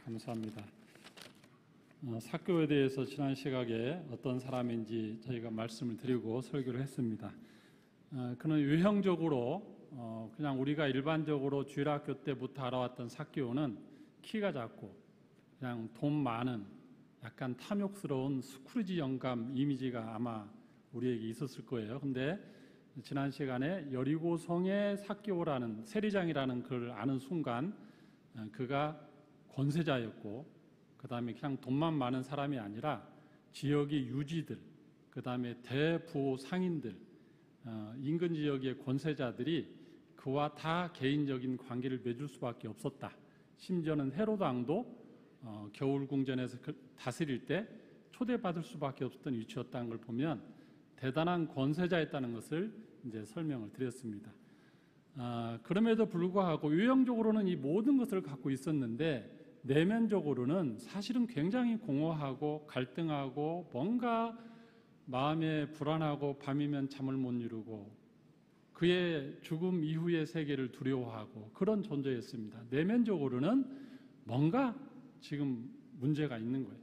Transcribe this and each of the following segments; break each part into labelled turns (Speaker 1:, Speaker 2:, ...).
Speaker 1: 감사합니다. 삭교에 대해서 지난 시각에 어떤 사람인지 저희가 말씀을 드리고 설교를 했습니다. 그는 유형적으로 그냥 우리가 일반적으로 주일학교 때부터 알아왔던 삭교는 키가 작고 그냥 돈 많은 약간 탐욕스러운 스크루지 영감 이미지가 아마 우리에게 있었을 거예요. 근데 지난 시간에 여리고성의 삭교라는 세리장이라는 걸 아는 순간 그가 권세자였고 그 다음에 그냥 돈만 많은 사람이 아니라 지역의 유지들, 그 다음에 대부호 상인들, 인근 지역의 권세자들이 그와 다 개인적인 관계를 맺을 수밖에 없었다. 심지어는 헤로드 왕도 겨울 궁전에서 다스릴 때 초대받을 수밖에 없었던 위치였다는 걸 보면 대단한 권세자였다는 것을 이제 설명을 드렸습니다. 그럼에도 불구하고 유형적으로는 이 모든 것을 갖고 있었는데 내면적으로는 사실은 굉장히 공허하고 갈등하고 뭔가 마음에 불안하고 밤이면 잠을 못 이루고 그의 죽음 이후의 세계를 두려워하고 그런 존재였습니다. 내면적으로는 뭔가 지금 문제가 있는 거예요.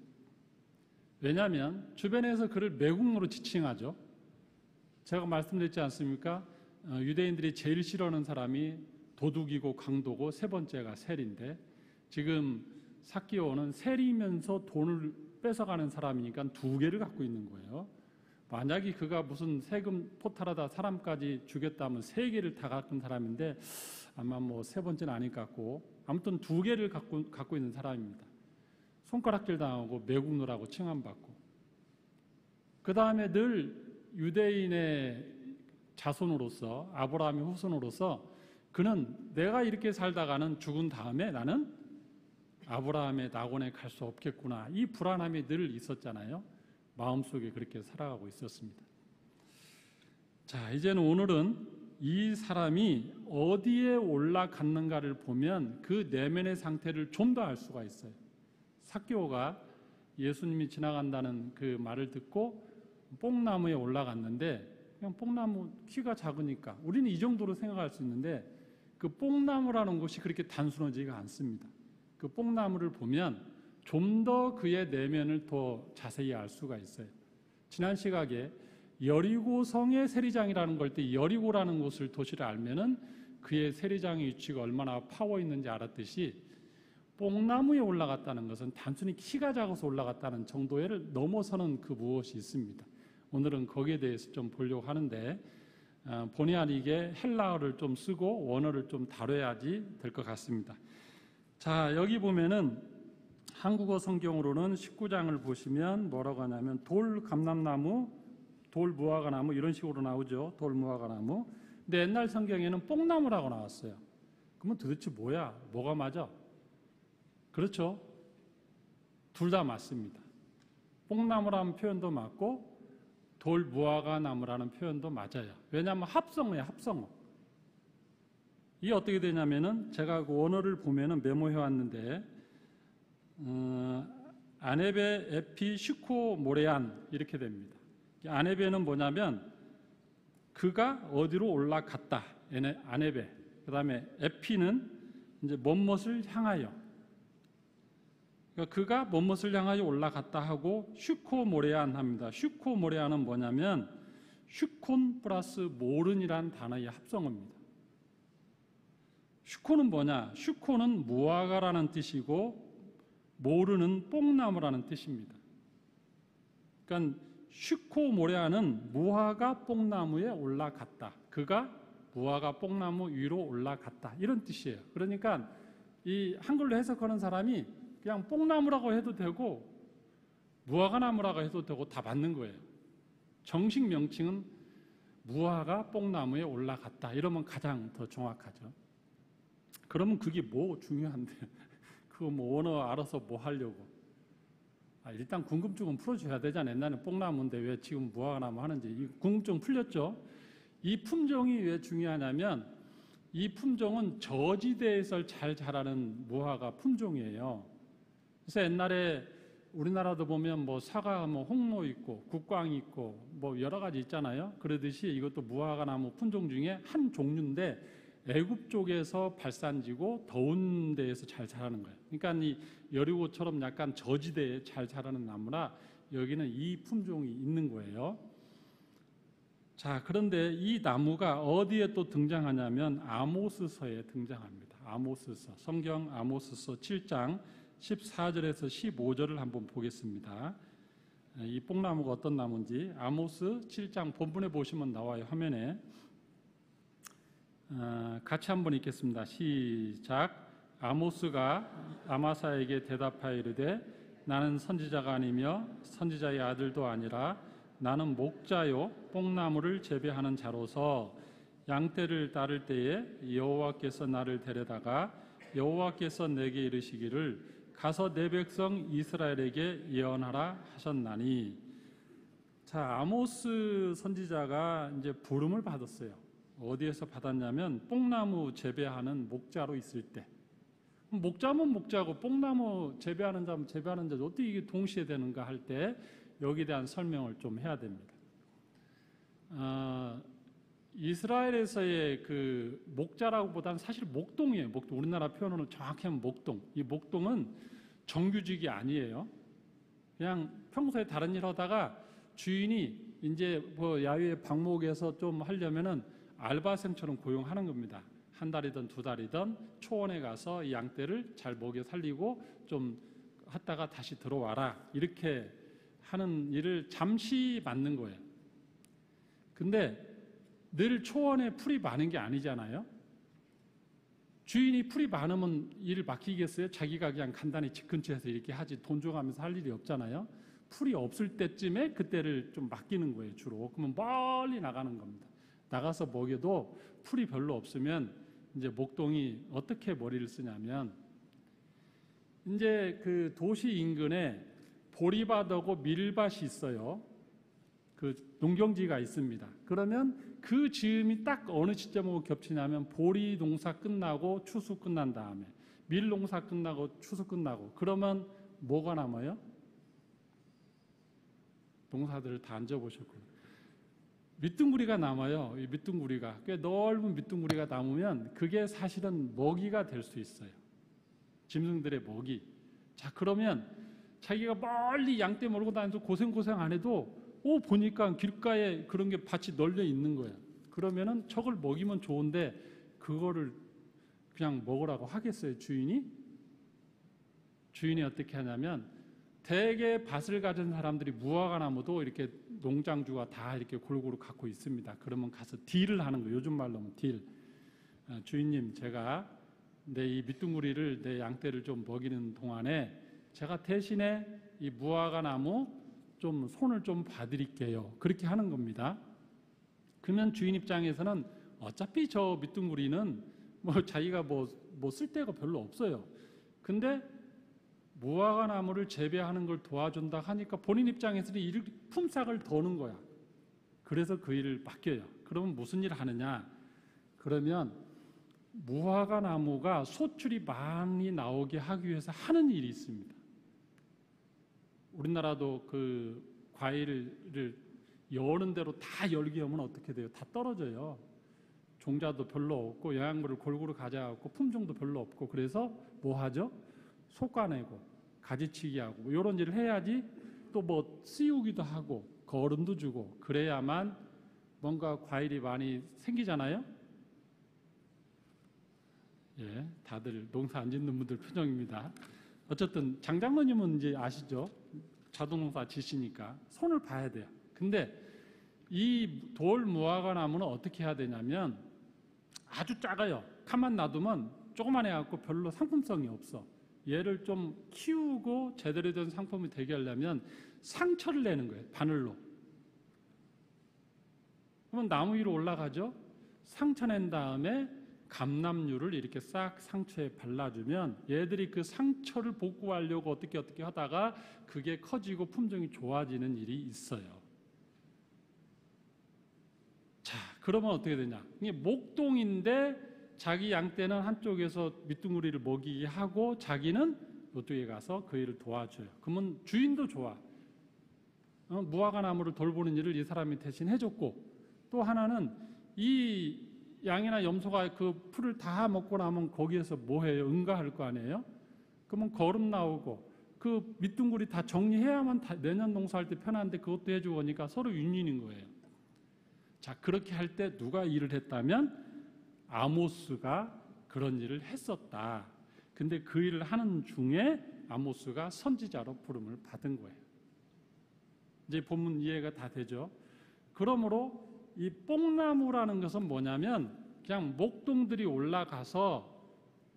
Speaker 1: 왜냐하면 주변에서 그를 매국노로 지칭하죠. 제가 말씀드렸지 않습니까? 유대인들이 제일 싫어하는 사람이 도둑이고 강도고 세 번째가 세리인데 지금 삭개오는 세리면서 돈을 뺏어가는 사람이니까 두 개를 갖고 있는 거예요. 만약에 그가 무슨 세금 포탈하다 사람까지 죽였다면 세 개를 다 갖은 사람인데 아마 뭐 세 번째는 아닐 것 같고 아무튼 두 개를 갖고 있는 사람입니다. 손가락질 당하고 매국노라고 칭함받고 그 다음에 늘 유대인의 자손으로서 아브라함의 후손으로서 그는 내가 이렇게 살다가는 죽은 다음에 나는 아브라함의 낙원에 갈 수 없겠구나. 이 불안함이 늘 있었잖아요. 마음속에 그렇게 살아가고 있었습니다. 자, 이제는 오늘은 이 사람이 어디에 올라갔는가를 보면 그 내면의 상태를 좀 더 알 수가 있어요. 삭개오가 예수님이 지나간다는 그 말을 듣고 뽕나무에 올라갔는데 그냥 뽕나무 키가 작으니까 우리는 이 정도로 생각할 수 있는데 그 뽕나무라는 것이 그렇게 단순하지가 않습니다. 그 뽕나무를 보면 좀 더 그의 내면을 더 자세히 알 수가 있어요. 지난 시각에 여리고성의 세리장이라는 걸 때 여리고라는 곳을 도시를 알면은 그의 세리장의 위치가 얼마나 파워 있는지 알았듯이 뽕나무에 올라갔다는 것은 단순히 키가 작아서 올라갔다는 정도를 넘어서는 그 무엇이 있습니다. 오늘은 거기에 대해서 좀 보려고 하는데 본의 아니게 헬라어를 좀 쓰고 원어를 좀 다뤄야지 될 것 같습니다. 자, 여기 보면은 한국어 성경으로는 19장을 보시면 뭐라고 하냐면 돌 감람나무, 돌 무화과나무 이런 식으로 나오죠. 돌 무화과나무. 근데 옛날 성경에는 뽕나무라고 나왔어요. 그러면 도대체 뭐야? 뭐가 맞아? 그렇죠? 둘 다 맞습니다. 뽕나무라는 표현도 맞고 돌 무화과나무라는 표현도 맞아요. 왜냐하면 합성어예요. 합성어. 이게 어떻게 되냐면은 제가 그 원어를 보면은 메모해 왔는데 아네베 에피 슈코 모레안 이렇게 됩니다. 아네베는 뭐냐면 그가 어디로 올라갔다. 아네베. 그다음에 에피는 이제 뭐뭇을 향하여. 그러니까 그가 뭐뭇을 향하여 올라갔다 하고 슈코 모레안 합니다. 슈코 모레안은 뭐냐면 슈콘 플러스 모른이란 단어의 합성어입니다. 슈코는 뭐냐? 슈코는 무화과라는 뜻이고 모르는 뽕나무라는 뜻입니다. 그러니까 슈코 모레아는 무화과 뽕나무에 올라갔다. 그가 무화과 뽕나무 위로 올라갔다. 이런 뜻이에요. 그러니까 이 한글로 해석하는 사람이 그냥 뽕나무라고 해도 되고 무화과나무라고 해도 되고 다 맞는 거예요. 정식 명칭은 무화과 뽕나무에 올라갔다. 이러면 가장 더 정확하죠. 그러면 그게 뭐 중요한데 그거 뭐 원어 알아서 뭐 하려고 일단 궁금증은 풀어줘야 되잖아요. 옛날에 뽕나무인데 왜 지금 무화과나무 하는지 이 궁금증 풀렸죠. 이 품종이 왜 중요하냐면 이 품종은 저지대에서 잘 자라는 무화과 품종이에요. 그래서 옛날에 우리나라도 보면 뭐 사과, 뭐 홍로 있고 국광이 있고 뭐 여러 가지 있잖아요. 그러듯이 이것도 무화과나무 품종 중에 한 종류인데 애굽 쪽에서 발산지고 더운 데에서 잘 자라는 거예요. 그러니까 이 여리고처럼 약간 저지대에 잘 자라는 나무라 여기는 이 품종이 있는 거예요. 자, 그런데 이 나무가 어디에 또 등장하냐면 아모스서에 등장합니다. 아모스서, 성경 아모스서 7장 14절에서 15절을 한번 보겠습니다. 이 뽕나무가 어떤 나무인지 아모스 7장 본문에 보시면 나와요. 화면에 같이 한번 읽겠습니다. 시작. 아모스가 아마사에게 대답하여 이르되 나는 선지자가 아니며 선지자의 아들도 아니라 나는 목자요 뽕나무를 재배하는 자로서 양떼를 따를 때에 여호와께서 나를 데려다가 여호와께서 내게 이르시기를 가서 내 백성 이스라엘에게 예언하라 하셨나니. 자, 아모스 선지자가 이제 부름을 받았어요. 어디에서 받았냐면 뽕나무 재배하는 목자로 있을 때. 목자면 목자고 뽕나무 재배하는 자면 재배하는 자죠. 어떻게 이게 동시에 되는가 할 때 여기에 대한 설명을 좀 해야 됩니다. 이스라엘에서의 그 목자라고보다는 사실 목동이에요. 목동. 우리나라 표현으로 정확히 하면 목동. 이 목동은 정규직이 아니에요. 그냥 평소에 다른 일 하다가 주인이 이제 뭐 야외 방목에서 좀 하려면은 알바생처럼 고용하는 겁니다. 한 달이든 두 달이든 초원에 가서 이 양떼를 잘 먹여 살리고 좀 하다가 다시 들어와라. 이렇게 하는 일을 잠시 맡는 거예요. 근데 늘 초원에 풀이 많은 게 아니잖아요. 주인이 풀이 많으면 일을 맡기겠어요? 자기가 그냥 간단히 집 근처에서 이렇게 하지 돈 줘가면서 할 일이 없잖아요. 풀이 없을 때쯤에 그때를 좀 맡기는 거예요, 주로. 그러면 멀리 나가는 겁니다. 나가서 먹여도 풀이 별로 없으면 이제 목동이 어떻게 머리를 쓰냐면 이제 그 도시 인근에 보리밭하고 밀밭이 있어요. 그 농경지가 있습니다. 그러면 그 즈음이 딱 어느 시점으로 겹치냐면 보리 농사 끝나고 추수 끝난 다음에 밀 농사 끝나고 추수 끝나고 그러면 뭐가 남아요? 농사들을 다 얹어보셨군요. 밑둥구리가 남아요. 이 밑둥구리가 꽤 넓은 밑둥구리가 남으면 그게 사실은 먹이가 될 수 있어요. 짐승들의 먹이. 자, 그러면 자기가 멀리 양떼 몰고 다니면서 고생 안 해도 보니까 길가에 그런 게 밭이 널려 있는 거예요. 그러면은 저걸 먹이면 좋은데 그거를 그냥 먹으라고 하겠어요, 주인이? 주인이 어떻게 하냐면 대개 밭을 가진 사람들이 무화과나무도 이렇게 농장주가 다 이렇게 골고루 갖고 있습니다. 그러면 가서 딜을 하는 거예요. 요즘 말로는 딜. 주인님, 제가 내 이 밑둥구리를 내 양떼를 좀 먹이는 동안에 제가 대신에 이 무화과나무 좀 손을 좀 봐드릴게요. 그렇게 하는 겁니다. 그러면 주인 입장에서는 어차피 저 밑둥구리는 뭐 자기가 뭐 쓸데가 별로 없어요. 근데 무화과나무를 재배하는 걸 도와준다 하니까 본인 입장에서는 이 품삯을 더는 거야. 그래서 그 일을 맡겨요. 그러면 무슨 일을 하느냐? 그러면 무화과나무가 소출이 많이 나오게 하기 위해서 하는 일이 있습니다. 우리나라도 그 과일을 여는 대로 다 열게 하면 어떻게 돼요? 다 떨어져요. 종자도 별로 없고 영양분을 골고루 가져가고 품종도 별로 없고 그래서 뭐 하죠? 솎아내고 가지치기 하고 이런 일을 해야지 또 뭐 씌우기도 하고 거름도 주고 그래야만 뭔가 과일이 많이 생기잖아요. 예, 다들 농사 안 짓는 분들 표정입니다. 어쨌든 장장로님은 이제 아시죠? 자동농사 지시니까 손을 봐야 돼요. 근데 이 돌 무화과 나무는 어떻게 해야 되냐면 아주 작아요. 가만 놔두면 조그만 해갖고 별로 상품성이 없어. 얘를 좀 키우고 제대로 된 상품이 되게 하려면 상처를 내는 거예요. 바늘로. 그러면 나무 위로 올라가죠. 상처 낸 다음에 감람류를 이렇게 싹 상처에 발라주면 얘들이 그 상처를 복구하려고 어떻게 하다가 그게 커지고 품종이 좋아지는 일이 있어요. 자, 그러면 어떻게 되냐? 이게 목동인데 자기 양떼는 한쪽에서 밑둥구리를 먹이게 하고 자기는 이쪽에 가서 그 일을 도와줘요. 그러면 주인도 좋아. 무화과 나무를 돌보는 일을 이 사람이 대신 해줬고 또 하나는 이 양이나 염소가 그 풀을 다 먹고 나면 거기에서 뭐 해요? 응가할 거 아니에요? 그러면 거름 나오고 그 밑둥구리 다 정리해야만 내년 농사할 때 편한데 그것도 해주고 하니까 서로 윈윈인 거예요. 자, 그렇게 할 때 누가 일을 했다면 아모스가 그런 일을 했었다. 근데 그 일을 하는 중에 아모스가 선지자로 부름을 받은 거예요. 이제 본문 이해가 다 되죠? 그러므로 이 뽕나무라는 것은 뭐냐면 그냥 목동들이 올라가서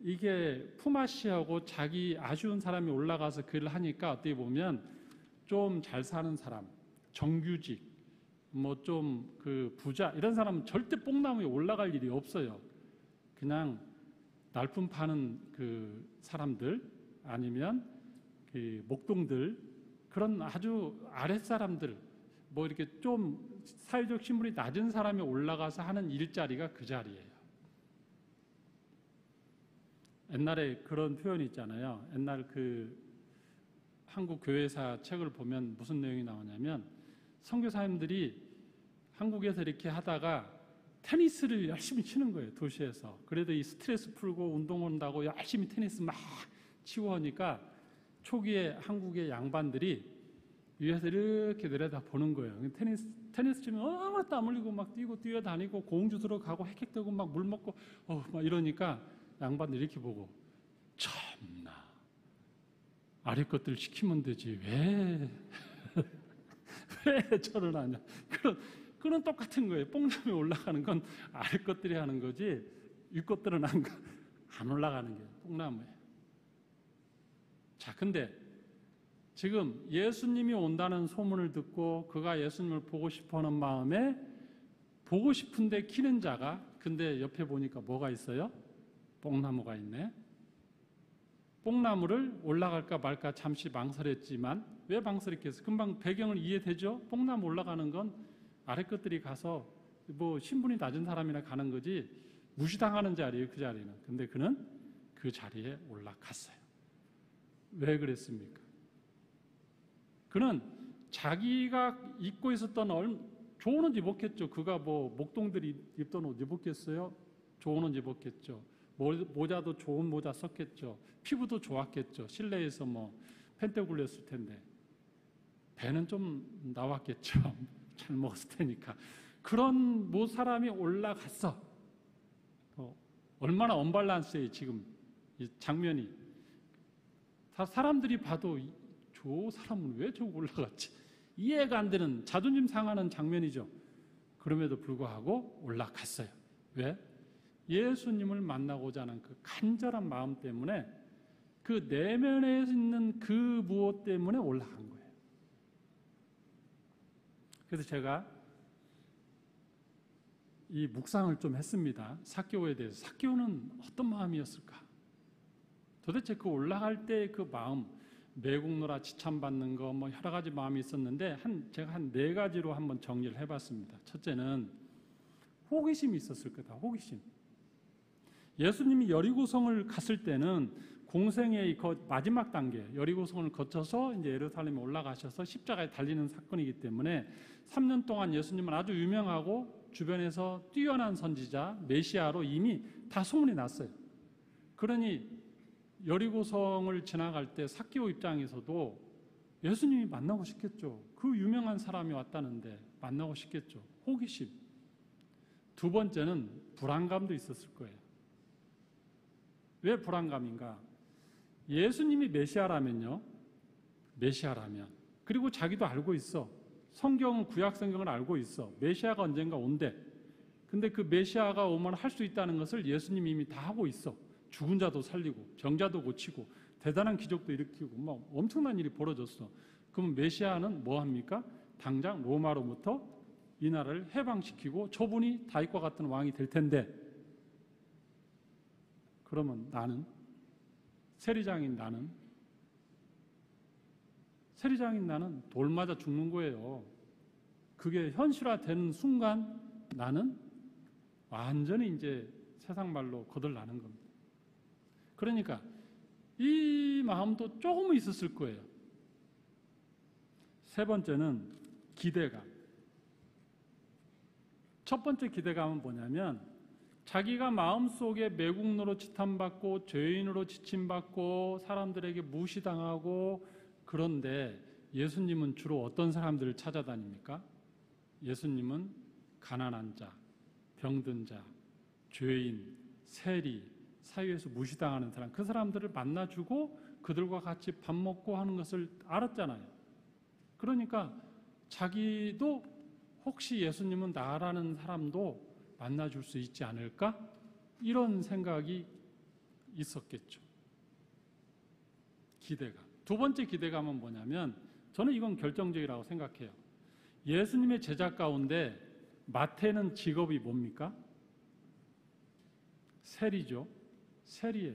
Speaker 1: 이게 품앗이하고 자기 아쉬운 사람이 올라가서 그 일을 하니까 어떻게 보면 좀 잘 사는 사람, 정규직, 뭐 좀 그 부자 이런 사람은 절대 뽕나무에 올라갈 일이 없어요. 그냥 날품 파는 그 사람들 아니면 그 목동들 그런 아주 아랫사람들 뭐 이렇게 좀 사회적 신분이 낮은 사람이 올라가서 하는 일자리가 그 자리예요. 옛날에 그런 표현이 있잖아요. 옛날 그 한국 교회사 책을 보면 무슨 내용이 나오냐면 선교사님들이 한국에서 이렇게 하다가 테니스를 열심히 치는 거예요. 도시에서. 그래도 이 스트레스 풀고 운동 한다고 열심히 테니스 막 치고 하니까 초기에 한국의 양반들이 위에서 이렇게 내려다 보는 거예요. 테니스 치면 땀 흘리고 막 뛰어다니고 공주 들어가고 헥헥대고 막 물 먹고 막 이러니까 양반들이 이렇게 보고 참나 아래 것들 시키면 되지 왜 저를 하냐. 그런 똑같은 거예요. 뽕나무에 올라가는 건 아래 것들이 하는 거지 위 것들은 안 올라가는 게 뽕나무에. 자, 근데 지금 예수님이 온다는 소문을 듣고 그가 예수님을 보고 싶어하는 마음에 보고 싶은데 키는 자가 근데 옆에 보니까 뭐가 있어요? 뽕나무가 있네. 뽕나무를 올라갈까 말까 잠시 망설였지만 왜 망설였겠어요? 금방 배경을 이해되죠? 뽕나무 올라가는 건 아래 것들이 가서 뭐 신분이 낮은 사람이나 가는 거지 무시당하는 자리예요. 그 자리는. 근데 그는 그 자리에 올라갔어요. 왜 그랬습니까? 그는 자기가 입고 있었던 좋은 옷 입었겠죠. 그가 뭐 목동들이 입던 옷 입었겠어요? 좋은 옷 입었겠죠. 모자도 좋은 모자 썼겠죠. 피부도 좋았겠죠. 실내에서 뭐 펜대 굴렸을 텐데 배는 좀 나왔겠죠. 잘 먹었을 테니까. 그런 사람이 올라갔어. 얼마나 언밸런스해 지금 이 장면이. 사람들이 봐도 저 사람은 왜 저거 올라갔지? 이해가 안 되는 자존심 상하는 장면이죠. 그럼에도 불구하고 올라갔어요. 왜? 예수님을 만나고자 하는 그 간절한 마음 때문에 그 내면에 있는 그 무엇 때문에 올라간 거예요. 그래서 제가 이 묵상을 좀 했습니다. 삭개오에 대해서. 삭개오는 어떤 마음이었을까? 도대체 그 올라갈 때 그 마음, 매국노라 지참받는 거 뭐 여러 가지 마음이 있었는데 제가 한 4가지로 한번 정리를 해봤습니다. 첫째는 호기심이 있었을 거다. 호기심. 예수님이 여리고성을 갔을 때는 공생의 마지막 단계 여리고성을 거쳐서 이제 예루살렘에 올라가셔서 십자가에 달리는 사건이기 때문에 3년 동안 예수님은 아주 유명하고 주변에서 뛰어난 선지자 메시아로 이미 다 소문이 났어요. 그러니 여리고성을 지나갈 때 삭개오 입장에서도 예수님이 만나고 싶겠죠. 그 유명한 사람이 왔다는데 만나고 싶겠죠. 호기심. 두 번째는 불안감도 있었을 거예요. 왜 불안감인가? 예수님이 메시아라면 그리고 자기도 알고 있어. 구약 성경을 알고 있어. 메시아가 언젠가 온대. 근데 그 메시아가 오면 할 수 있다는 것을 예수님이 이미 다 하고 있어. 죽은 자도 살리고 병자도 고치고 대단한 기적도 일으키고 뭐 엄청난 일이 벌어졌어. 그럼 메시아는 뭐 합니까? 당장 로마로부터 이 나라를 해방시키고 저분이 다윗과 같은 왕이 될 텐데 그러면 나는 세리장인 나는 돌 맞아 죽는 거예요. 그게 현실화되는 순간 나는 완전히 이제 세상 말로 거덜나는 겁니다. 그러니까 이 마음도 조금은 있었을 거예요. 세 번째는 기대감. 첫 번째 기대감은 뭐냐면 자기가 마음속에 매국노로 지탄받고 죄인으로 지침받고 사람들에게 무시당하고, 그런데 예수님은 주로 어떤 사람들을 찾아다닙니까? 예수님은 가난한 자, 병든 자, 죄인, 세리, 사회에서 무시당하는 사람, 그 사람들을 만나주고 그들과 같이 밥 먹고 하는 것을 알았잖아요. 그러니까 자기도 혹시 예수님은 나라는 사람도 만나줄 수 있지 않을까? 이런 생각이 있었겠죠. 기대감. 두 번째 기대감은 뭐냐면, 저는 이건 결정적이라고 생각해요. 예수님의 제자 가운데 마태는 직업이 뭡니까? 세리죠. 세리예요.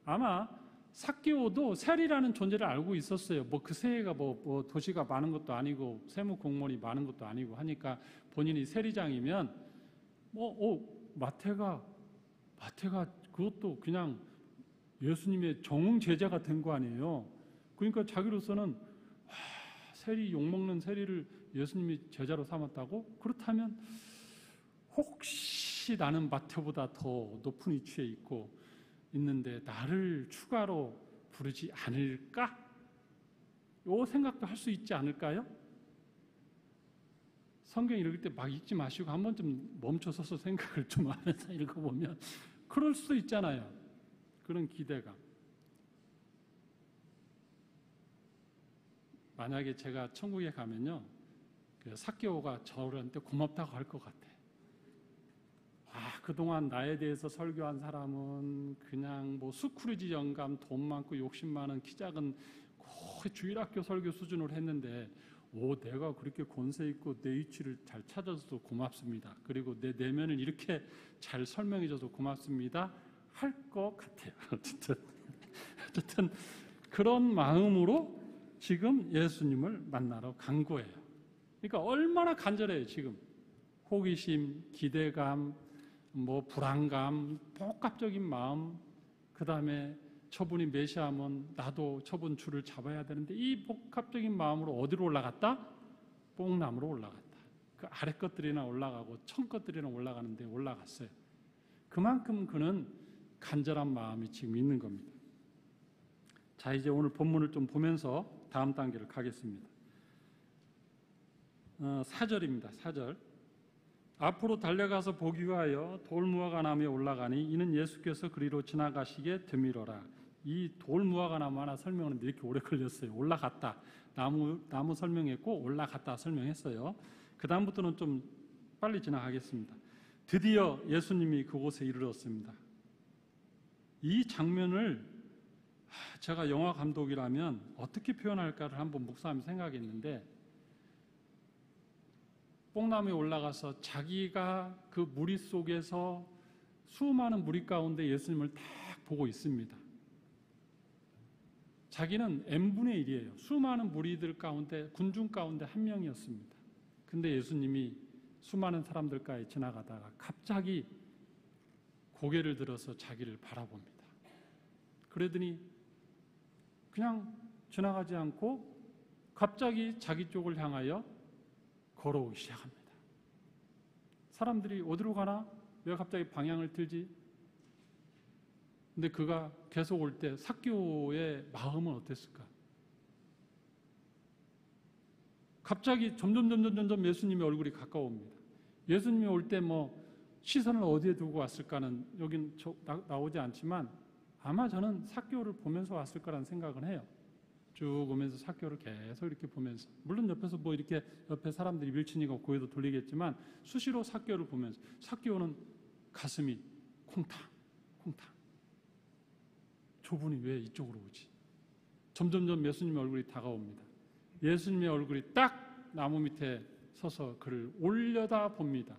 Speaker 1: 아마 삭개오도 세리라는 존재를 알고 있었어요. 그 세계가 도시가 많은 것도 아니고 세무 공무원이 많은 것도 아니고 하니까 본인이 세리장이면 마태가 그것도 그냥 예수님의 정응 제자가 된 거 아니에요. 그러니까 자기로서는 세리, 욕먹는 세리를 예수님이 제자로 삼았다고? 그렇다면 혹시 나는 마태보다 더 높은 위치에 있는데 나를 추가로 부르지 않을까? 이 생각도 할 수 있지 않을까요? 성경 읽을 때 막 읽지 마시고 한 번쯤 멈춰서서 생각을 좀 하면서 읽어보면 그럴 수도 있잖아요. 그런 기대감. 만약에 제가 천국에 가면요, 삭개오가 저한테 고맙다고 할 것 같아. 그동안 나에 대해서 설교한 사람은 그냥 스크루지 영감, 돈 많고 욕심 많은 키 작은 거의 주일학교 설교 수준으로 했는데, 내가 그렇게 권세 있고 내 위치를 잘 찾아줘서 고맙습니다. 그리고 내 내면을 이렇게 잘 설명해줘서 고맙습니다. 할 것 같아요. 어쨌든 그런 마음으로 지금 예수님을 만나러 간 거예요. 그러니까 얼마나 간절해요. 지금 호기심, 기대감, 불안감, 복합적인 마음, 그 다음에 저분이 메시아면 나도 저분 줄을 잡아야 되는데, 이 복합적인 마음으로 어디로 올라갔다? 뽕나무로 올라갔다. 그 아래 것들이나 올라가고 천 것들이나 올라가는데 올라갔어요. 그만큼 그는 간절한 마음이 지금 있는 겁니다. 자, 이제 오늘 본문을 좀 보면서 다음 단계를 가겠습니다. 4절입니다. 4절. 앞으로 달려가서 보기 위하여 돌무화과 나무에 올라가니 이는 예수께서 그리로 지나가시게 되미로라. 이 돌무화과 나무 하나 설명하는데 이렇게 오래 걸렸어요. 올라갔다. 나무 설명했고 올라갔다 설명했어요. 그 다음부터는 좀 빨리 지나가겠습니다. 드디어 예수님이 그곳에 이르렀습니다. 이 장면을 제가 영화 감독이라면 어떻게 표현할까를 한번 묵상하면서 생각했는데, 뽕나무에 올라가서 자기가 그 무리 속에서 수많은 무리 가운데 예수님을 딱 보고 있습니다. 자기는 n분의 1이에요. 수많은 무리들 가운데, 군중 가운데 한 명이었습니다. 근데 예수님이 수많은 사람들까지 지나가다가 갑자기 고개를 들어서 자기를 바라봅니다. 그러더니 그냥 지나가지 않고 갑자기 자기 쪽을 향하여 걸어오기 시작합니다. 사람들이 어디로 가나? 왜 갑자기 방향을 틀지? 근데 그가 계속 올 때 삭개오의 마음은 어땠을까? 갑자기 점점 예수님의 얼굴이 가까워옵니다. 예수님이 올 때 시선을 어디에 두고 왔을까는 여긴 나오지 않지만 아마 저는 삭개오를 보면서 왔을 거라는 생각은 해요. 쭉 오면서 삭개오를 계속 이렇게 보면서, 물론 옆에서 이렇게 옆에 사람들이 밀치니까 고개도 돌리겠지만 수시로 삭개오를 보면서, 삭개오는 가슴이 콩탕 저분이 왜 이쪽으로 오지? 점점 예수님의 얼굴이 다가옵니다. 예수님의 얼굴이 딱 나무 밑에 서서 그를 올려다 봅니다.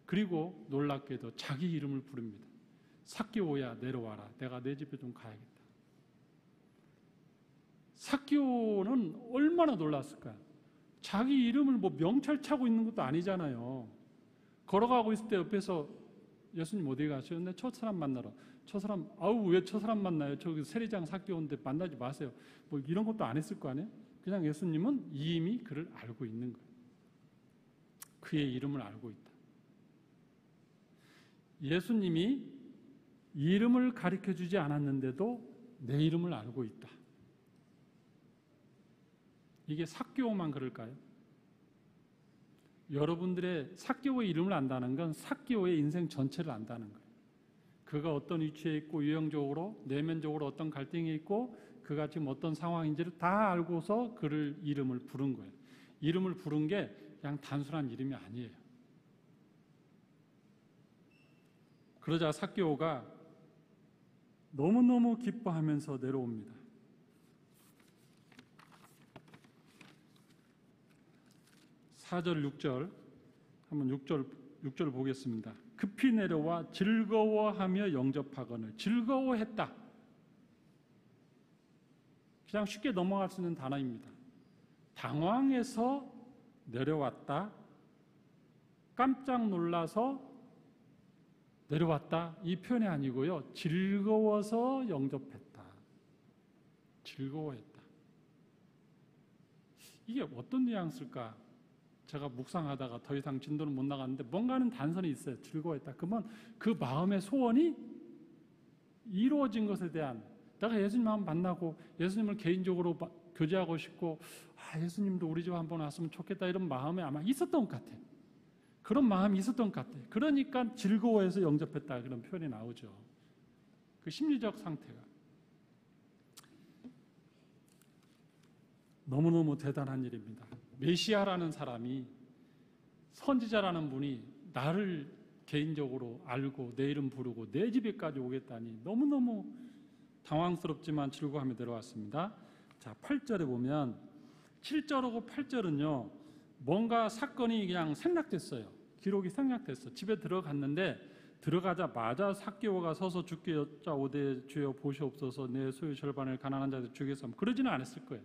Speaker 1: 그리고 놀랍게도 자기 이름을 부릅니다. 삭개오야, 내려와라. 내가 내 집에 좀 가야겠다. 삭개오는 얼마나 놀랐을까요? 자기 이름을 명찰 차고 있는 것도 아니잖아요. 걸어가고 있을 때 옆에서 예수님 어디 가시는데 저 사람 만나러. 저 사람, 왜 저 사람 만나요? 저기 세리장 삭개오인데 만나지 마세요. 이런 것도 안 했을 거 아니에요? 그냥 예수님은 이미 그를 알고 있는 거예요. 그의 이름을 알고 있다. 예수님이 이름을 가르쳐 주지 않았는데도 내 이름을 알고 있다. 이게 삭개오만 그럴까요? 여러분들의 삭개오의 이름을 안다는 건 삭개오의 인생 전체를 안다는 거예요. 그가 어떤 위치에 있고 유형적으로 내면적으로 어떤 갈등이 있고 그가 지금 어떤 상황인지를 다 알고서 그를 이름을 부른 거예요. 이름을 부른 게 그냥 단순한 이름이 아니에요. 그러자 삭개오가 너무너무 기뻐하면서 내려옵니다. 4절 6절 한번 6절 보겠습니다. 급히 내려와 즐거워하며 영접하거늘. 즐거워했다. 그냥 쉽게 넘어갈 수 있는 단어입니다. 당황해서 내려왔다. 깜짝 놀라서 내려왔다. 이 표현이 아니고요. 즐거워서 영접했다. 즐거워했다. 이게 어떤 뉘앙스일까? 제가 묵상하다가 더 이상 진도는 못 나갔는데 뭔가는 단선이 있어요. 즐거워했다. 그러면 그 마음의 소원이 이루어진 것에 대한, 내가 예수님 한번 만나고 예수님을 개인적으로 교제하고 싶고 예수님도 우리 집 한번 왔으면 좋겠다 이런 마음이 아마 있었던 것 같아요. 그런 마음이 있었던 것 같아요. 그러니까 즐거워해서 영접했다 그런 표현이 나오죠. 그 심리적 상태가 너무너무 대단한 일입니다. 메시아라는 사람이, 선지자라는 분이 나를 개인적으로 알고 내 이름 부르고 내 집에까지 오겠다니 너무너무 당황스럽지만 즐거워하며 내려왔습니다. 자, 8절에 보면 7절하고 8절은요 뭔가 사건이 그냥 생략됐어요. 기록이 생략됐어. 집에 들어갔는데 들어가자마자 삭개오가 서서 주께 여짜오되 주여 보시옵소서 내 소유 절반을 가난한 자들 주겠사옵. 그러지는 않았을 거예요.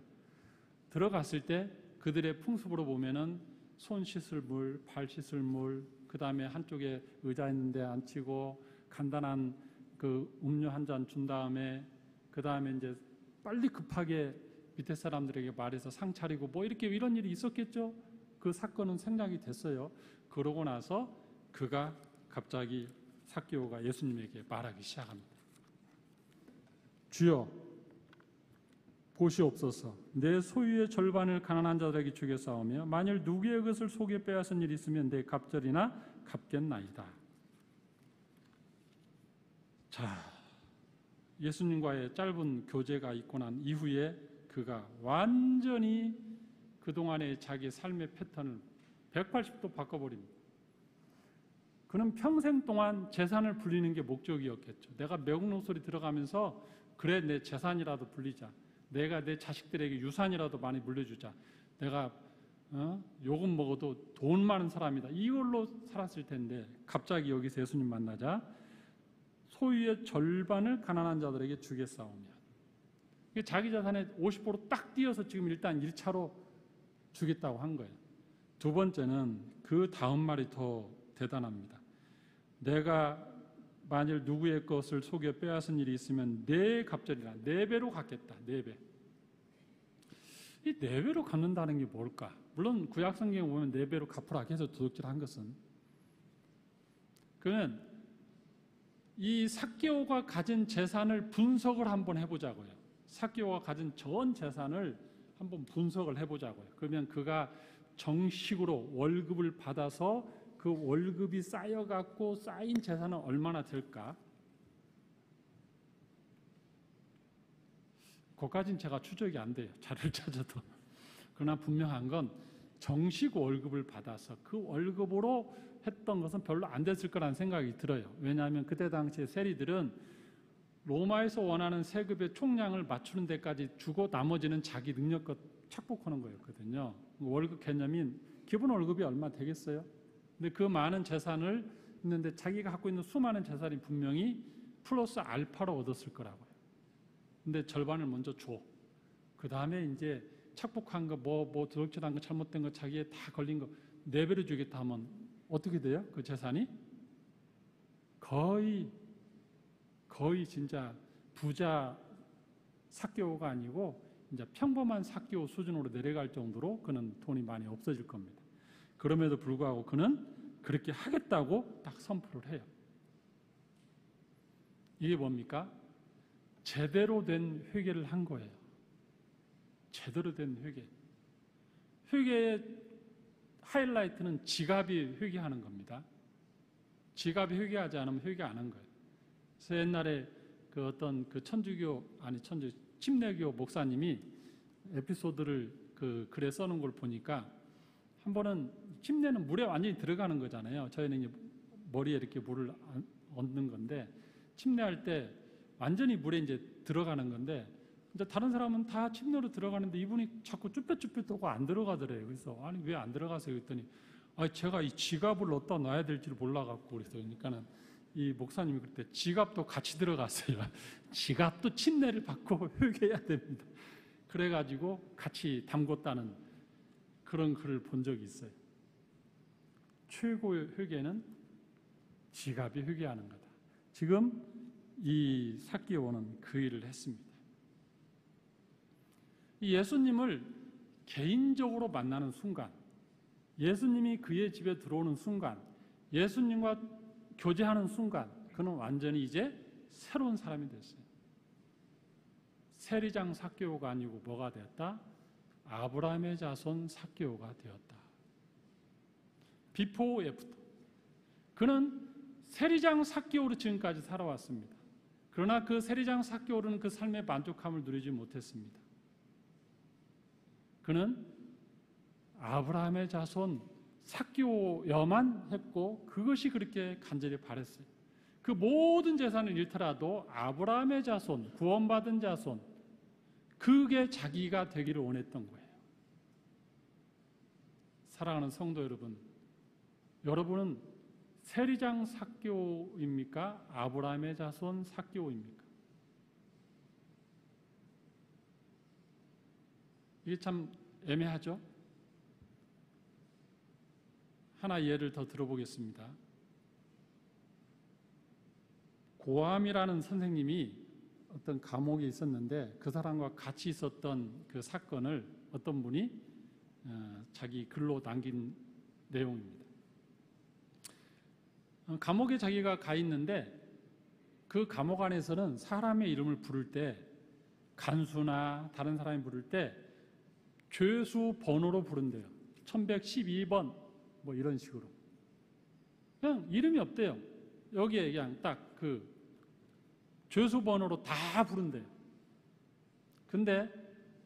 Speaker 1: 들어갔을 때 그들의 풍습으로 보면은 손 씻을 물, 발 씻을 물, 그 다음에 한쪽에 의자 있는데 앉히고 간단한 그 음료 한 잔 준 다음에 그 다음에 이제 빨리 급하게 밑에 사람들에게 말해서 상 차리고 뭐 이렇게 이런 일이 있었겠죠. 그 사건은 생략이 됐어요. 그러고 나서 그가 갑자기 삭개오가 예수님에게 말하기 시작합니다. 주여 보시옵소서 내 소유의 절반을 가난한 자들에게 주겠사오며 만일 누구의 것을 속에 빼앗은 일이 있으면 내 갑절이나 갚겠나이다. 자, 예수님과의 짧은 교제가 있고 난 이후에 그가 완전히 그동안의 자기 삶의 패턴을 180도 바꿔버립니다. 그는 평생 동안 재산을 불리는 게 목적이었겠죠. 내가 매국노 소리 들어가면서 그래 내 재산이라도 불리자. 내가 내 자식들에게 유산이라도 많이 물려주자. 내가 요금 먹어도 돈 많은 사람이다. 이걸로 살았을 텐데 갑자기 여기서 예수님 만나자 소유의 절반을 가난한 자들에게 주겠사오며 자기 자산의 50% 딱 띄어서 지금 일단 1차로 주겠다고 한 거예요. 두 번째는 그 다음 말이 더 대단합니다. 내가 만일 누구의 것을 속여 빼앗은 일이 있으면 네 갑절이라 4배로 갚겠다. 4배. 이 4배로 갚는다는 게 뭘까? 물론 구약 성경에 보면 4배로 갚으라 해서 도둑질한 것은 그는 이 삭개오가 가진 재산을 분석을 한번 해보자고요. 삭개오가 가진 전 재산을 한번 분석을 해보자고요. 그러면 그가 정식으로 월급을 받아서 그 월급이 쌓여갖고 쌓인 재산은 얼마나 될까? 그것까지는 제가 추적이 안 돼요. 자료를 찾아도. 그러나 분명한 건 정식 월급을 받아서 그 월급으로 했던 것은 별로 안 됐을 거라는 생각이 들어요. 왜냐하면 그때 당시에 세리들은 로마에서 원하는 세급의 총량을 맞추는 데까지 주고 나머지는 자기 능력껏 착복하는 거였거든요. 월급 개념인 기본 월급이 얼마 되겠어요? 근데 그 많은 재산을 있는데 자기가 갖고 있는 수많은 재산이 분명히 플러스 알파로 얻었을 거라고요. 근데 절반을 먼저 줘. 그 다음에 이제 착복한 거, 뭐 도둑질한 거, 잘못된 거, 자기에 다 걸린 거 4배로 주겠다 하면 어떻게 돼요? 그 재산이 거의 진짜 부자 삭개오가 아니고 이제 평범한 삭개오 수준으로 내려갈 정도로 그는 돈이 많이 없어질 겁니다. 그럼에도 불구하고 그는 그렇게 하겠다고 딱 선포를 해요. 이게 뭡니까? 제대로 된 회개를 한 거예요. 제대로 된 회개. 회개의 하이라이트는 지갑이 회개하는 겁니다. 지갑이 회개하지 않으면 회개 안 한 거예요. 그래서 옛날에 그 어떤 그 침례교 목사님이 에피소드를 그 글에 써놓은 걸 보니까 한 번은 침례는 물에 완전히 들어가는 거잖아요. 저희는 이제 머리에 이렇게 물을 얹는 건데 침례할 때 완전히 물에 이제 들어가는 건데 이제 다른 사람은 다 침례로 들어가는데 이분이 자꾸 쭈뼛쭈뼛 하고 안 들어가더래요. 그래서 아니 왜 안 들어가세요? 그랬더니 제가 이 지갑을 어디다 놔야 될지를 몰라갖고 그러니까는 이 목사님이 그때 지갑도 같이 들어갔어요. 지갑도 침례를 받고 회개해야 됩니다. 그래가지고 같이 담궜다는 그런 글을 본 적이 있어요. 최고의 회개는 지갑이 회개하는 거다. 지금 이 삭개오는 그 일을 했습니다. 이 예수님을 개인적으로 만나는 순간, 예수님이 그의 집에 들어오는 순간, 예수님과 교제하는 순간 그는 완전히 이제 새로운 사람이 됐어요. 세리장 삭개오가 아니고 뭐가 되었다? 아브라함의 자손 삭개오가 되었다. 비포 애프터. 그는 세리장 삭개오로 지금까지 살아왔습니다. 그러나 그 세리장 삭개오는 그 삶의 만족함을 누리지 못했습니다. 그는 아브라함의 자손 삭개오여만 했고 그것이 그렇게 간절히 바랬어요. 그 모든 재산을 잃더라도 아브라함의 자손, 구원받은 자손, 그게 자기가 되기를 원했던 거예요. 사랑하는 성도 여러분, 여러분은 세리장 삭개오입니까? 아브라함의 자손 삭개오입니까? 이게 참 애매하죠? 하나 예를 더 들어보겠습니다. 고암이라는 선생님이 어떤 감옥에 있었는데 그 사람과 같이 있었던 그 사건을 어떤 분이 자기 글로 남긴 내용입니다. 감옥에 자기가 가 있는데 그 감옥 안에서는 사람의 이름을 부를 때 간수나 다른 사람이 부를 때 죄수 번호로 부른대요. 1112번 뭐 이런 식으로. 그냥 이름이 없대요. 여기에 그냥 딱 그 죄수 번호로 다 부른대요. 근데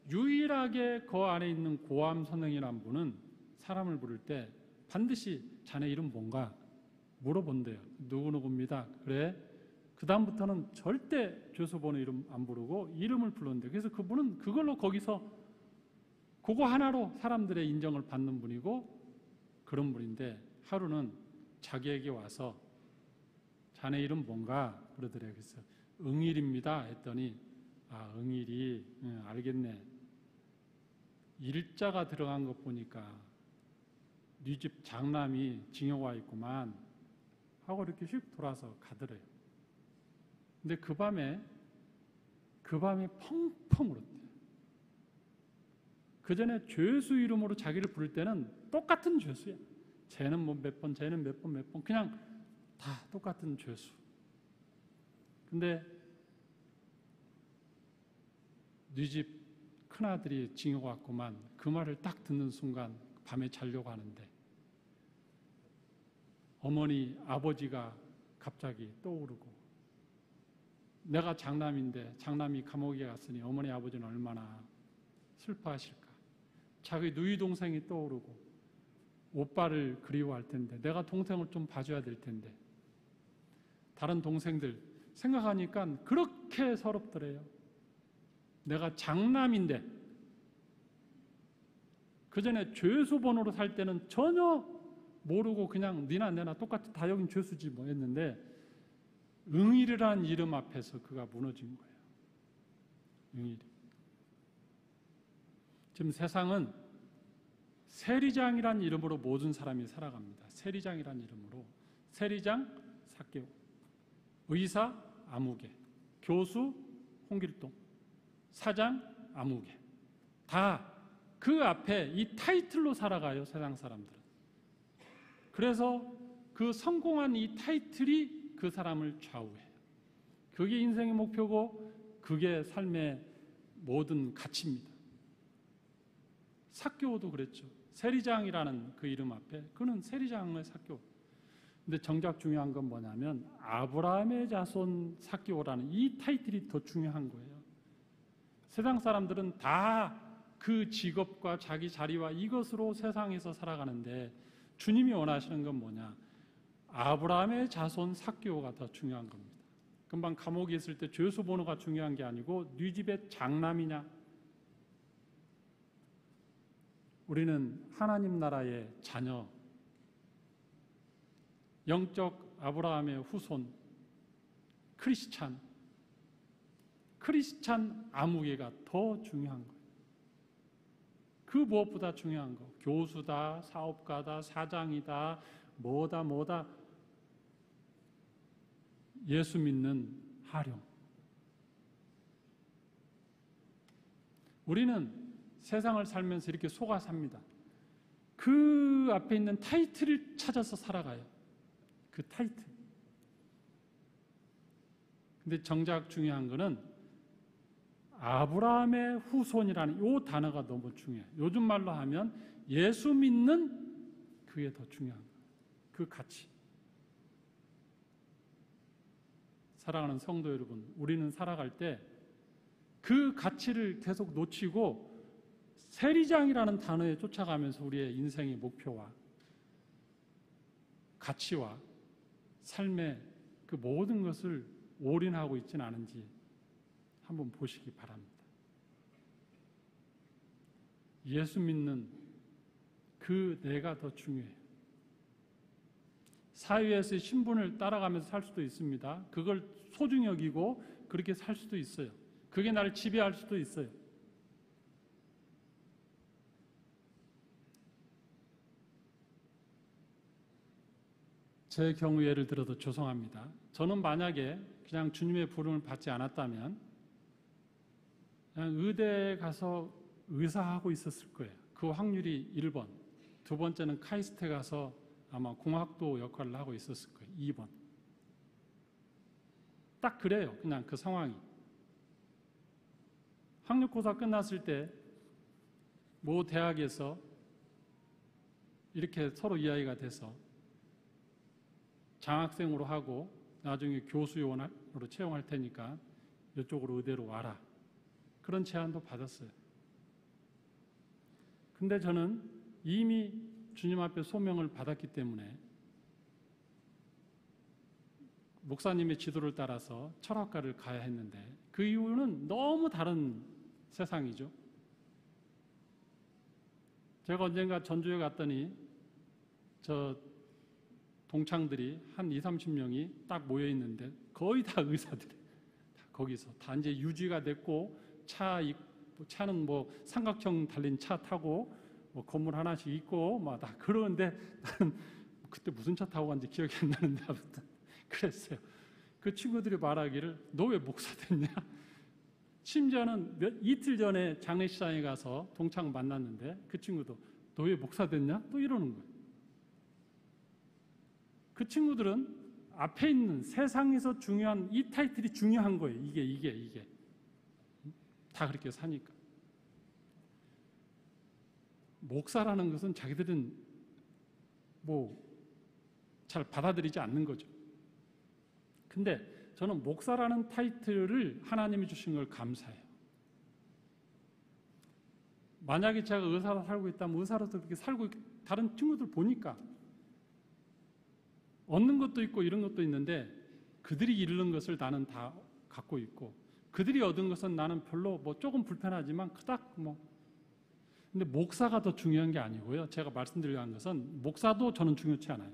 Speaker 1: 유일하게 그 안에 있는 고암 선생이라는 분은 사람을 부를 때 반드시 자네 이름 뭔가 물어본대요. 누구누구입니다. 그래. 그 다음부터는 절대 죄수 번호 이름 안 부르고 이름을 불렀는데 그래서 그분은 그걸로 거기서 그거 하나로 사람들의 인정을 받는 분이고 그런 분인데 하루는 자기에게 와서 자네 이름 뭔가 그러더래요. 그래서 응일입니다 했더니 응일이 알겠네. 일자가 들어간 것 보니까 네 집 장남이 징역 와 있구만 하고 이렇게 휙 돌아서 가더래요. 근데 그 밤에 펑펑 울었대요. 그 전에 죄수 이름으로 자기를 부를 때는 똑같은 죄수야. 쟤는 뭐 몇 번, 쟤는 몇 번 그냥 다 똑같은 죄수. 근데 네 집 큰아들이 징역 왔구만 그 말을 딱 듣는 순간 밤에 자려고 하는데 어머니, 아버지가 갑자기 떠오르고 내가 장남인데 장남이 감옥에 갔으니 어머니, 아버지는 얼마나 슬퍼하실까. 자기 누이 동생이 떠오르고 오빠를 그리워할 텐데 내가 동생을 좀 봐줘야 될 텐데 다른 동생들 생각하니까 그렇게 서럽더래요. 내가 장남인데 그 전에 죄수 번호로 살 때는 전혀 모르고 그냥 니나 내나 똑같이 다 여긴 죄수지 뭐 했는데 응일이라는 이름 앞에서 그가 무너진 거예요. 응일이. 지금 세상은 세리장이라는 이름으로 모든 사람이 살아갑니다. 세리장이라는 이름으로. 세리장 삭개오, 의사 아무개, 교수 홍길동, 사장 아무개. 다 그 앞에 이 타이틀로 살아가요. 세상 사람들은. 그래서 그 성공한 이 타이틀이 그 사람을 좌우해요. 그게 인생의 목표고 그게 삶의 모든 가치입니다. 삭개오도 그랬죠. 세리장이라는 그 이름 앞에 그는 세리장의 삭개오. 근데 정작 중요한 건 뭐냐면 아브라함의 자손 삭개오라는 이 타이틀이 더 중요한 거예요. 세상 사람들은 다 그 직업과 자기 자리와 이것으로 세상에서 살아가는데 주님이 원하시는 건 뭐냐? 아브라함의 자손 삭개오가 더 중요한 겁니다. 금방 감옥에 있을 때 죄수 번호가 중요한 게 아니고 네 집의 장남이냐? 우리는 하나님 나라의 자녀, 영적 아브라함의 후손, 크리스찬 아무개가 더 중요한 거예요. 그 무엇보다 중요한 거, 교수다, 사업가다, 사장이다, 뭐다 예수 믿는 하령. 우리는 세상을 살면서 이렇게 속아 삽니다. 그 앞에 있는 타이틀을 찾아서 살아가요. 그 타이틀. 근데 정작 중요한 거는 아브라함의 후손이라는 이 단어가 너무 중요해요. 요즘 말로 하면 예수 믿는 그게 더 중요한 거예요. 그 가치. 사랑하는 성도 여러분, 우리는 살아갈 때 그 가치를 계속 놓치고 세리장이라는 단어에 쫓아가면서 우리의 인생의 목표와 가치와 삶의 그 모든 것을 올인하고 있지는 않은지 한번 보시기 바랍니다. 예수 믿는 그 내가 더 중요해요. 사회에서의 신분을 따라가면서 살 수도 있습니다. 그걸 소중히 여기고 그렇게 살 수도 있어요. 그게 나를 지배할 수도 있어요. 제 경우 예를 들어도 죄송합니다. 저는 만약에 그냥 주님의 부름을 받지 않았다면 그냥 의대에 가서 의사하고 있었을 거예요. 그 확률이 1번. 두 번째는 카이스트에 가서 아마 공학도 역할을 하고 있었을 거예요. 2번. 딱 그래요. 그냥 그 상황이. 학력고사 끝났을 때 모 대학에서 이렇게 서로 이야기가 돼서 장학생으로 하고 나중에 교수 요원으로 채용할 테니까 이쪽으로 의대로 와라. 그런 제안도 받았어요. 근데 저는 이미 주님 앞에 소명을 받았기 때문에 목사님의 지도를 따라서 철학과를 가야 했는데 그 이유는 너무 다른 세상이죠. 제가 언젠가 전주에 갔더니 저 동창들이 한 20, 30명이 딱 모여 있는데 거의 다 의사들이 거기서 다 이제 유지가 됐고 차는 뭐 삼각형 달린 차 타고 뭐 건물 하나씩 있고 막 다 그러는데 나는 그때 무슨 차 타고 갔는지 기억이 안 나는데 아무튼 그랬어요. 그 친구들이 말하기를 너 왜 목사 됐냐? 심지어는 이틀 전에 장례식장에 가서 동창 만났는데 그 친구도 너 왜 목사 됐냐? 또 이러는 거예요. 그 친구들은 앞에 있는 세상에서 중요한 이 타이틀이 중요한 거예요. 이게 다 그렇게 사니까. 목사라는 것은 자기들은 뭐 잘 받아들이지 않는 거죠. 근데 저는 목사라는 타이틀을 하나님이 주신 걸 감사해요. 만약에 제가 의사로 살고 있다면 의사로서 그렇게 살고 다른 친구들 보니까 얻는 것도 있고 이런 것도 있는데 그들이 잃는 것을 나는 다 갖고 있고 그들이 얻은 것은 나는 별로 뭐 조금 불편하지만 그닥 뭐 근데 목사가 더 중요한 게 아니고요. 제가 말씀드리려 한 것은 목사도 저는 중요치 않아요.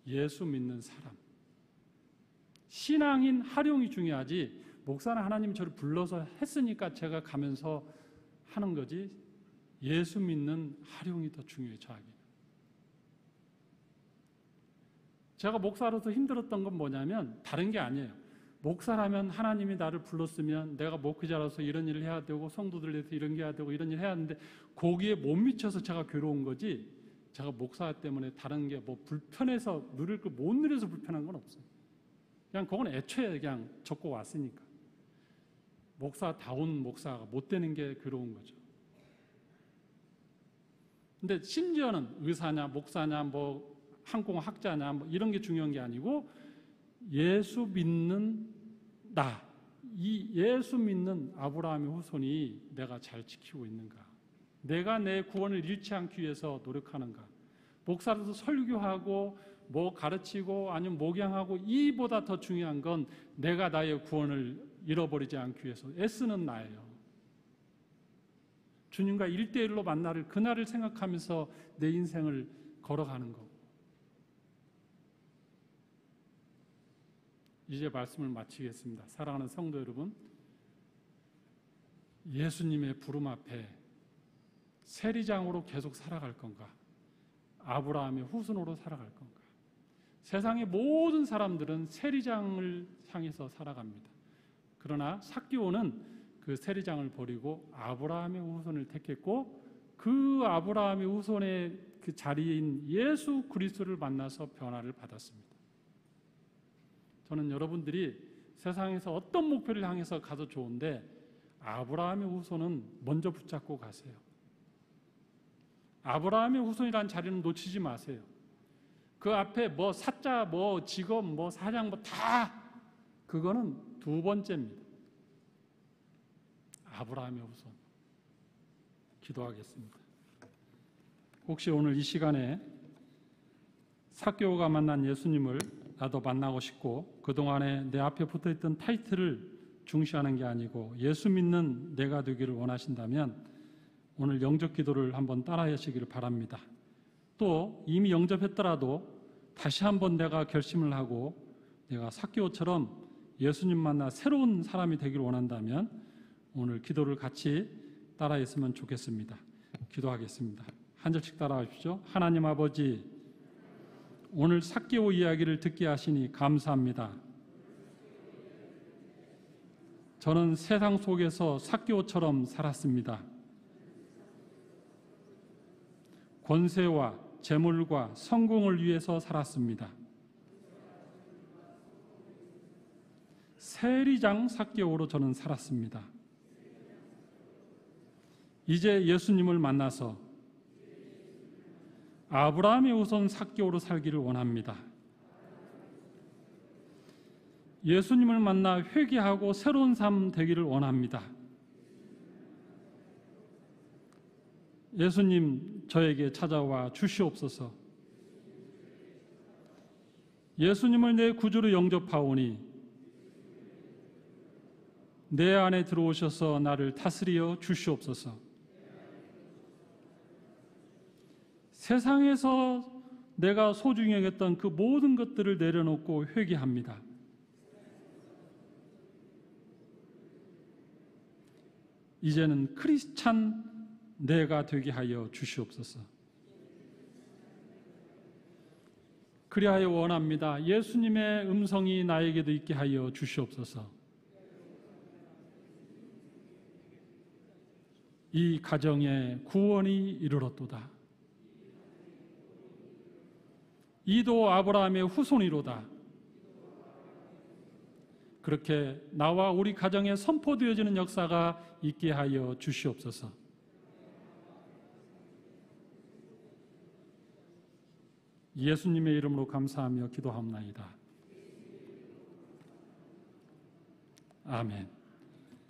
Speaker 1: 예수 믿는 사람. 신앙인 하령이 중요하지 목사는 하나님이 저를 불러서 했으니까 제가 가면서 하는 거지 예수 믿는 하령이 더 중요해요. 저에게. 제가 목사로서 힘들었던 건 뭐냐면 다른 게 아니에요. 목사라면 하나님이 나를 불렀으면 내가 목회자로서 이런 일을 해야 되고 성도들 위해서 이런 게 해야 되고 이런 일을 해야 하는데 거기에 못 미쳐서 제가 괴로운 거지 제가 목사 때문에 다른 게 뭐 불편해서 누릴 걸 못 누려서 불편한 건 없어요. 그냥 그건 애초에 그냥 적고 왔으니까. 목사다운 목사가 못 되는 게 괴로운 거죠. 근데 심지어는 의사냐, 목사냐, 뭐 항공학자냐, 뭐 이런 게 중요한 게 아니고 예수 믿는 나, 이 예수 믿는 아브라함의 후손이 내가 잘 지키고 있는가? 내가 내 구원을 잃지 않기 위해서 노력하는가? 목사로서 설교하고 뭐 가르치고 아니면 목양하고 이보다 더 중요한 건 내가 나의 구원을 잃어버리지 않기 위해서 애쓰는 나예요. 주님과 1대1로 만날 그날을 생각하면서 내 인생을 걸어가는 거고. 이제 말씀을 마치겠습니다. 사랑하는 성도 여러분, 예수님의 부름 앞에 세리장으로 계속 살아갈 건가? 아브라함의 후손으로 살아갈 건가? 세상의 모든 사람들은 세리장을 향해서 살아갑니다. 그러나 삭개오는 그 세리장을 버리고 아브라함의 후손을 택했고 그 아브라함의 후손의 그 자리인 예수 그리스도를 만나서 변화를 받았습니다. 저는 여러분들이 세상에서 어떤 목표를 향해서 가도 좋은데 아브라함의 후손은 먼저 붙잡고 가세요. 아브라함의 후손이라는 자리는 놓치지 마세요. 그 앞에 뭐 사자, 뭐 직업, 뭐 사장, 뭐 다 그거는 두 번째입니다. 아브라함의 후손. 기도하겠습니다. 혹시 오늘 이 시간에 삭개오가 만난 예수님을 나도 만나고 싶고 그동안에 내 앞에 붙어있던 타이틀을 중시하는 게 아니고 예수 믿는 내가 되기를 원하신다면 오늘 영접 기도를 한번 따라 하시기를 바랍니다. 또 이미 영접했더라도 다시 한번 내가 결심을 하고 내가 삭개오처럼 예수님 만나 새로운 사람이 되기를 원한다면 오늘 기도를 같이 따라했으면 좋겠습니다. 기도하겠습니다. 한 절씩 따라하십시오. 하나님 아버지, 오늘 삭개오 이야기를 듣게 하시니 감사합니다. 저는 세상 속에서 삭개오처럼 살았습니다. 권세와 재물과 성공을 위해서 살았습니다. 세리장 삭개오로 저는 살았습니다. 이제 예수님을 만나서 아브라함의 후손 삭개오로 살기를 원합니다. 예수님을 만나 회개하고 새로운 삶 되기를 원합니다. 예수님, 저에게 찾아와 주시옵소서. 예수님을 내 구주로 영접하오니 내 안에 들어오셔서 나를 다스리어 주시옵소서. 세상에서 내가 소중히 여겼던 그 모든 것들을 내려놓고 회개합니다. 이제는 크리스찬 내가 되게 하여 주시옵소서. 그리하여 원합니다. 예수님의 음성이 나에게도 있게 하여 주시옵소서. 이 가정에 구원이 이르렀도다. 이도 아브라함의 후손이로다. 그렇게 나와 우리 가정에 선포되어지는 역사가 있게 하여 주시옵소서. 예수님의 이름으로 감사하며 기도합나이다. 아멘.